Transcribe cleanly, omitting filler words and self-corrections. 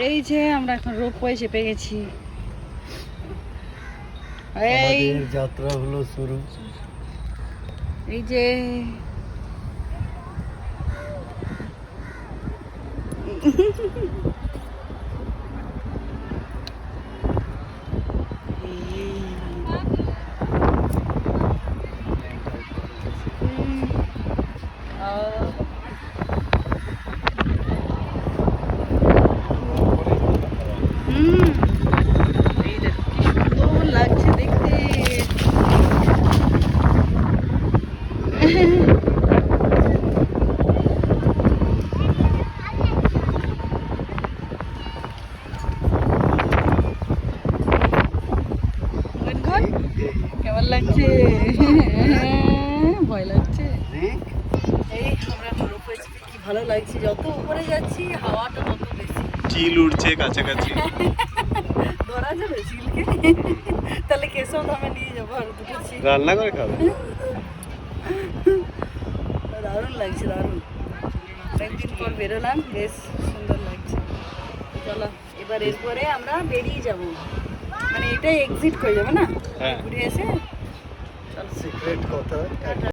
এই যে আমরা এখন রোপওয়ে চেপে গেছি। এই যাত্রা হলো শুরু। এই যে লাগছে দেখতে। কেমন লাগছে? ভয় লাগছে। এই আমরা কি ভালো লাগছে, যত উপরে যাচ্ছি হাওয়াটা তত বেশি। চিল উড়ছে কাছাকাছি। ধরা যাবে চিলকে? তাহলে কেশব ধামে নিয়ে যাবো আর দুটো চিল রান্না করে খাবে। দারুণ লাগছে, দারুণ। অনেকদিন পর বেরোলাম, বেশ সুন্দর লাগছে। চলো এবার এরপরে আমরা বেরিয়ে যাব, মানে এটাই এক্সিট করে যাবে না, হ্যাঁ। ঘুরে এসে। সিক্রেট কথা।